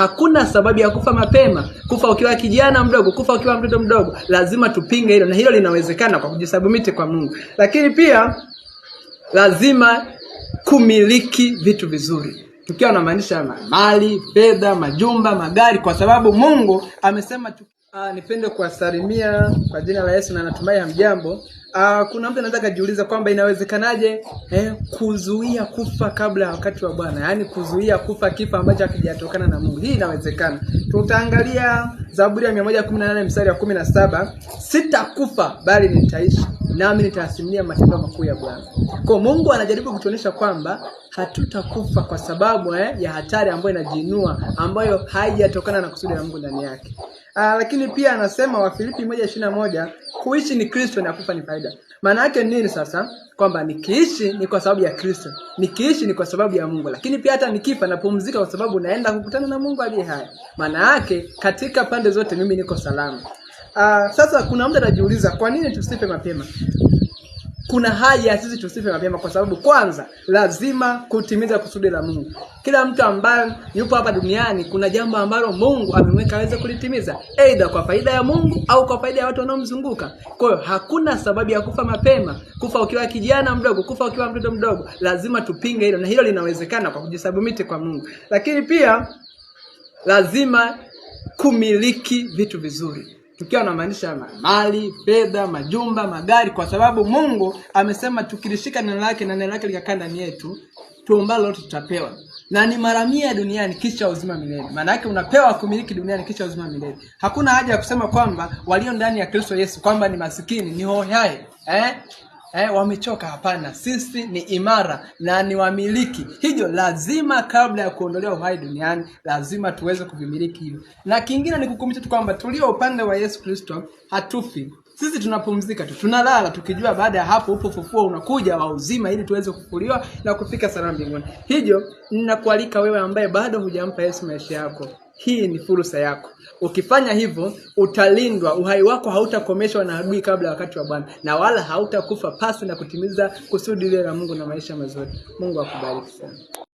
hakuna sababu ya kufa mapema. Kufa ukiwa kijana mdogo, kufa ukiwa mtoto mdogo, lazima tupinge hilo, na hilo linawezekana kwa kujisubmit kwa Mungu. Lakini pia lazima kumiliki vitu vizuri. Tukiwa namaanisha mali, fedha, majumba, magari, kwa sababu Mungu amesema nipende kuwasalimia kwa jina la Yesu na natumai hamjambo. Kuna mtu anataka kujiuliza kwamba inawezekanaje kuzuia kufa kabla ya wakati wa Bwana, yaani kuzuia kufa kifo ambacho hakijatokana na Mungu. Hii inawezekana. Tutaangalia Zaburi ya 118 mstari wa 17, sitakufa bali nitaishi, nami nitasimulia matendo makuu ya Bwana. Kwa Mungu anajaribu kutuonyesha kwamba hatutakufa kwa sababu ya hatari ambayo inajiinua, ambayo haijatokana na kusudi la Mungu ndani yake. Lakini pia anasema Wafilipi 1:21, kuishi ni Kristo na kufa ni faida. Maana yake nini sasa? Kwamba nikiishi ni kwa sababu ya Kristo, nikiishi ni kwa sababu ya Mungu, lakini pia hata nikifa napumzika kwa sababu naenda kukutana na Mungu aliye hai. Maana yake katika pande zote mimi niko salama. Sasa kuna mtu anajiuliza kwa nini tusife mapema? Kuna haja sisi tusife mapema kwa sababu kwanza lazima kutimiza kusudi la Mungu. Kila mtu ambaye yupo hapa duniani kuna jambo ambalo Mungu amemweka aweze kulitimiza, aidha kwa faida ya Mungu au kwa faida ya watu wanaomzunguka. Kwa hiyo hakuna sababu ya kufa mapema. Kufa ukiwa kijana mdogo, kufa ukiwa mtoto mdogo, lazima tupinge hilo, na hilo linawezekana kwa kujisubmit kwa Mungu. Lakini pia lazima kumiliki vitu vizuri. Tukiwa namaanisha mali, fedha, majumba, magari, kwa sababu Mungu amesema tukilishika neno lake na neno lake likakaa ndani yetu, tuombalo lote tutapewa. Na ni mara 100 duniani kisha uzima milele. Maana yake unapewa kumiliki duniani kisha uzima milele. Hakuna haja ya kusema kwamba walio ndani ya Kristo Yesu kwamba ni masikini, ni hohehae, wamechoka. Hapana, sisi ni imara na ni wamiliki. Hivyo lazima kabla ya kuondolewa uhai duniani, lazima tuweze kuvimiliki hivyo. Na kingine ni kukumbusha tu kwamba tulio upande wa Yesu Kristo hatufi. Sisi tunapumzika tu, tunalala tukijua baada ya hapo upo ufufuo unakuja wa uzima ili tuweze kufufuliwa na kufika salama mbinguni. Hivyo ninakualika wewe ambaye bado hujampa Yesu maisha yako, hii ni fursa yako. Ukifanya hivyo utalindwa, uhai wako hautakomeshwa na adui kabla ya wakati wa Bwana, na wala hautakufa pasi na kutimiza kusudi lile la Mungu na maisha mazuri. Mungu akubariki sana.